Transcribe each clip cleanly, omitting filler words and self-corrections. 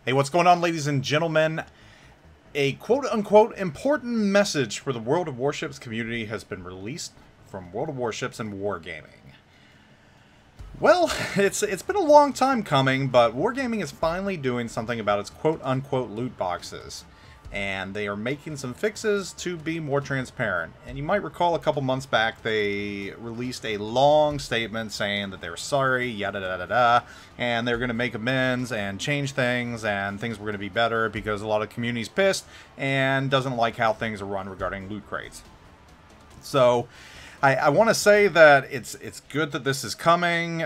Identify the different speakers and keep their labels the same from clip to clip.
Speaker 1: Hey, what's going on, ladies and gentlemen? A quote-unquote important message for the World of Warships community has been released from World of Warships and Wargaming. Well, it's been a long time coming, but Wargaming is finally doing something about its quote-unquote loot boxes. And they are making some fixes to be more transparent. And you might recall a couple months back they released a long statement saying that they're sorry, yada da da da, and they're going to make amends and change things, and things were going to be better because a lot of community's pissed and doesn't like how things are run regarding loot crates. So I want to say that it's good that this is coming.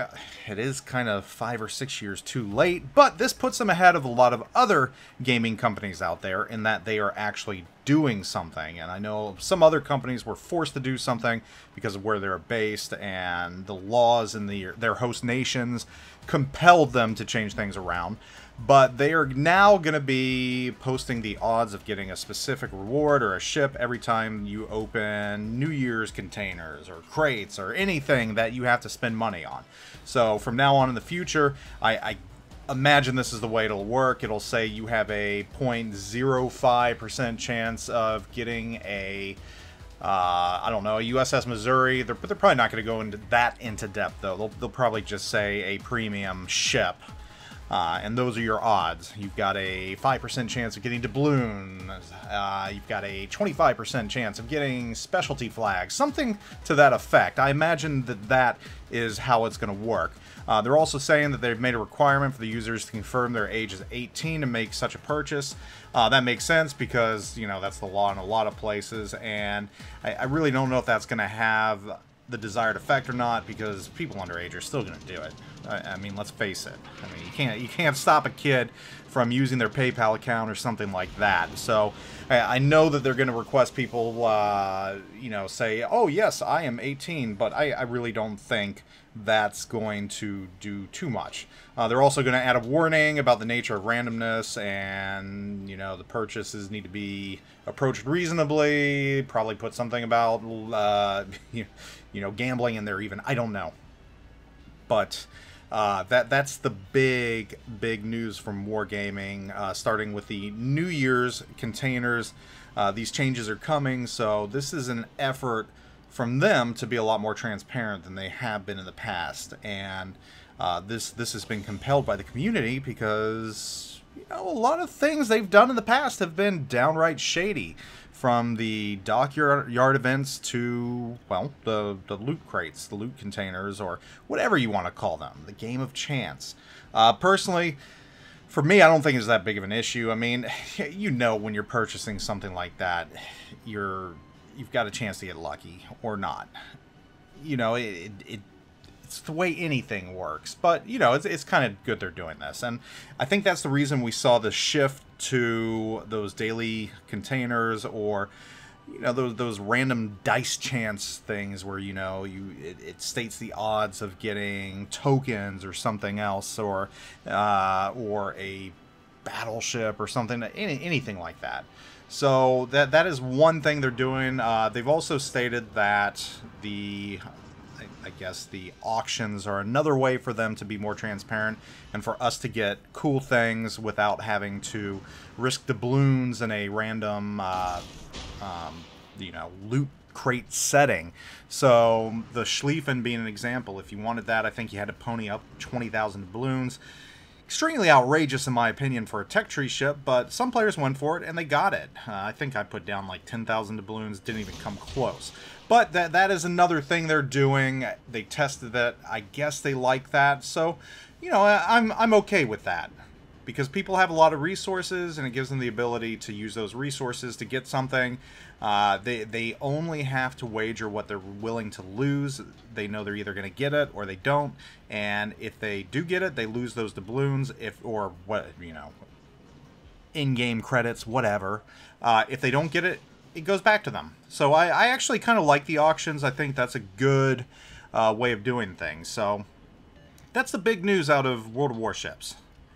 Speaker 1: It is kind of 5 or 6 years too late, but this puts them ahead of a lot of other gaming companies out there in that they are actually doing something. And I know some other companies were forced to do something because of where they're based, and the laws in their host nations compelled them to change things around. But they are now going to be posting the odds of getting a specific reward or a ship every time you open New Year's containers or crates or anything that you have to spend money on. So from now on in the future, I imagine this is the way it'll work. It'll say you have a 0.05% chance of getting a I don't know, a USS Missouri. But they're probably not going to go into depth, though. They'll probably just say a premium ship. And those are your odds. You've got a 5% chance of getting doubloons. You've got a 25% chance of getting specialty flags. Something to that effect. I imagine that is how it's going to work. They're also saying that they've made a requirement for the users to confirm their age is 18 to make such a purchase. That makes sense because, you know, that's the law in a lot of places. And I really don't know if that's going to have the desired effect or not, because people underage are still going to do it. I mean, let's face it. I mean, you can't stop a kid from using their PayPal account or something like that. So I know that they're going to request people, you know, say, "Oh yes, I am 18," but I really don't think that's going to do too much. They're also going to add a warning about the nature of randomness, and, you know, the purchases need to be approached reasonably. Probably put something about, you know, gambling in there even. I don't know. But that's the big news from Wargaming, starting with the New Year's containers. These changes are coming, so this is an effort from them to be a lot more transparent than they have been in the past. And this has been compelled by the community because, you know, a lot of things they've done in the past have been downright shady. From the dockyard events to, well, the loot crates, the loot containers, or whatever you want to call them, the game of chance. Personally, for me, I don't think it's that big of an issue. I mean, you know, when you're purchasing something like that, you've got a chance to get lucky or not. You know, it's the way anything works. But, you know, it's kind of good they're doing this. And I think that's the reason we saw the shift to those daily containers, or, you know, those random dice chance things where, you know, it states the odds of getting tokens or something else, or a battleship or something, anything like that. So that is one thing they're doing. They've also stated that I guess the auctions are another way for them to be more transparent and for us to get cool things without having to risk doubloons in a random, you know, loot crate setting. So the Schlieffen being an example, if you wanted that, I think you had to pony up 20,000 doubloons. Extremely outrageous in my opinion for a tech tree ship, but some players went for it and they got it. I think I put down like 10,000 doubloons, didn't even come close. But that is another thing they're doing. They tested that. I guess they like that. So, you know, I'm okay with that, because people have a lot of resources and it gives them the ability to use those resources to get something. They only have to wager what they're willing to lose. They know they're either going to get it or they don't. And if they do get it, they lose those doubloons, or what, you know, in-game credits, whatever. If they don't get it, it goes back to them. So I actually kind of like the auctions. I think that's a good way of doing things. So that's the big news out of World of Warships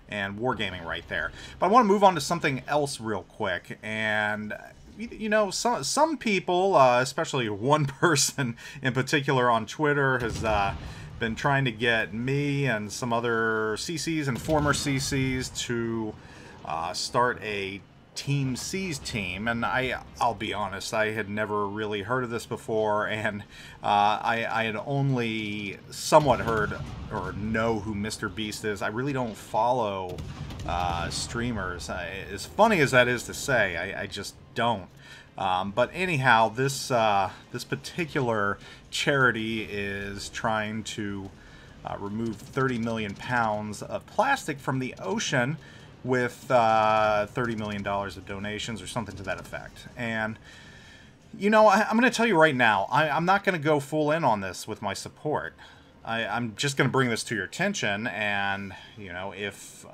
Speaker 1: and Wargaming right there. But I want to move on to something else real quick. And, you know, some people, especially one person in particular on Twitter, has been trying to get me and some other CCs and former CCs to start a Team Seas team, and I'll be honest, I had never really heard of this before, and I had only somewhat heard or know who Mr. Beast is. I really don't follow streamers. As funny as that is to say, I just don't. But anyhow, this particular charity is trying to remove 30 million pounds of plastic from the ocean with $30 million of donations or something to that effect. And, you know, I'm going to tell you right now, I'm not going to go full in on this with my support. I'm just going to bring this to your attention, and, you know, if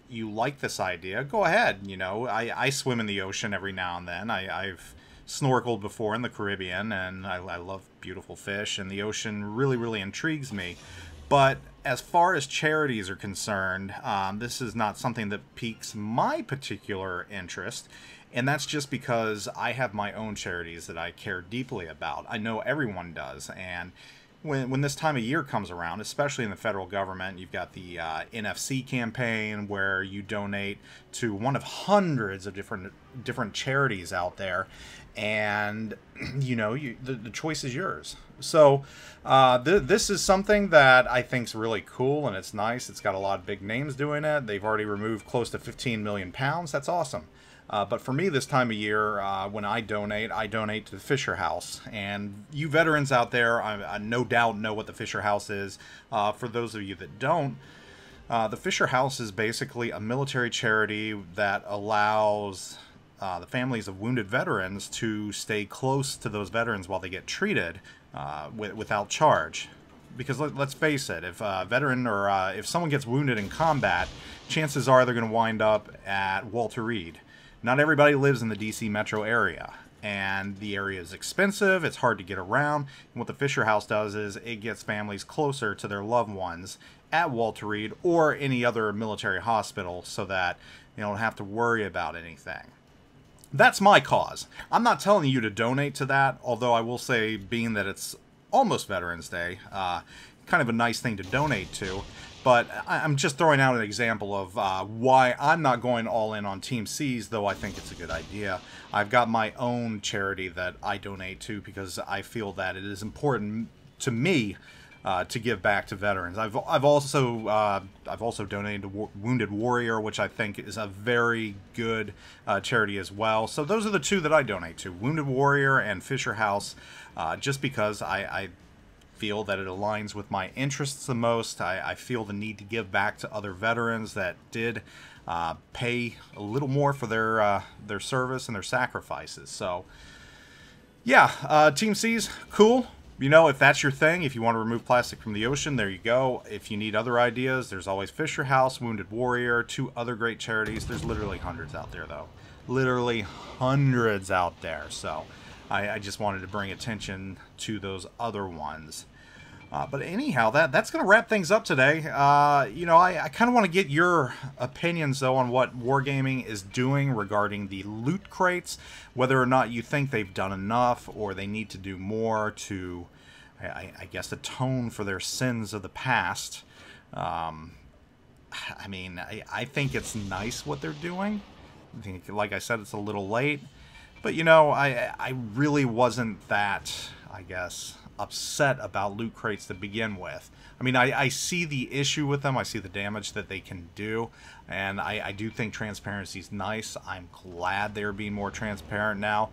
Speaker 1: you like this idea, go ahead. You know, I swim in the ocean every now and then. I've snorkeled before in the Caribbean, and I love beautiful fish, and the ocean really, really intrigues me. But as far as charities are concerned, this is not something that piques my particular interest, and that's just because I have my own charities that I care deeply about. I know everyone does, and when this time of year comes around, especially in the federal government, you've got the NFC campaign where you donate to one of hundreds of different charities out there, and you know, the choice is yours. So this is something that I think is really cool, and it's nice. It's got a lot of big names doing it. They've already removed close to 15 million pounds. That's awesome. But for me, this time of year, when I donate to the Fisher House. And you veterans out there, I no doubt know what the Fisher House is. For those of you that don't, the Fisher House is basically a military charity that allows the families of wounded veterans to stay close to those veterans while they get treated without charge. Because let's face it, if a veteran or if someone gets wounded in combat, chances are they're going to wind up at Walter Reed. Not everybody lives in the DC metro area, and the area is expensive, it's hard to get around, and what the Fisher House does is it gets families closer to their loved ones at Walter Reed or any other military hospital so that you don't have to worry about anything. That's my cause. I'm not telling you to donate to that, although I will say, being that it's almost Veterans Day, kind of a nice thing to donate to. But I'm just throwing out an example of why I'm not going all in on Team Seas, though I think it's a good idea. I've got my own charity that I donate to because I feel that it is important to me to give back to veterans. I've also donated to Wounded Warrior, which I think is a very good charity as well. So those are the two that I donate to: Wounded Warrior and Fisher House, just because I feel that it aligns with my interests the most. I feel the need to give back to other veterans that did pay a little more for their service and their sacrifices. So yeah, Team Seas, cool. You know, if that's your thing, if you want to remove plastic from the ocean, there you go. If you need other ideas, there's always Fisher House, Wounded Warrior, two other great charities. There's literally hundreds out there, though. Literally hundreds out there. So I just wanted to bring attention to those other ones. But anyhow, that's going to wrap things up today. You know, I kind of want to get your opinions, though, on what Wargaming is doing regarding the loot crates, whether or not you think they've done enough or they need to do more to, I guess, atone for their sins of the past. I mean, I think it's nice what they're doing. I think, like I said, it's a little late. But, you know, I really wasn't that, I guess, upset about loot crates to begin with. I mean, I see the issue with them. I see the damage that they can do. And I do think transparency is nice. I'm glad they're being more transparent now.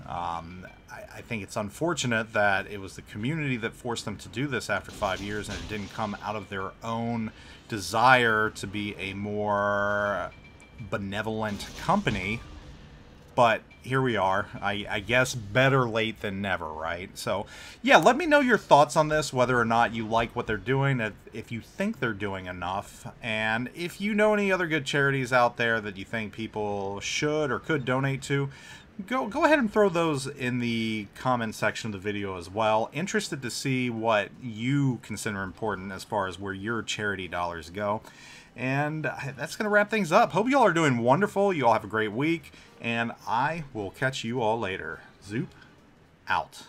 Speaker 1: I think it's unfortunate that it was the community that forced them to do this after 5 years, and it didn't come out of their own desire to be a more benevolent company. But here we are. I guess better late than never, right? So, yeah, let me know your thoughts on this, whether or not you like what they're doing, if you think they're doing enough, and if you know any other good charities out there that you think people should or could donate to, go ahead and throw those in the comment section of the video as well. Interested to see what you consider important as far as where your charity dollars go. And that's going to wrap things up. Hope you all are doing wonderful. You all have a great week. And I will catch you all later. Zoop out.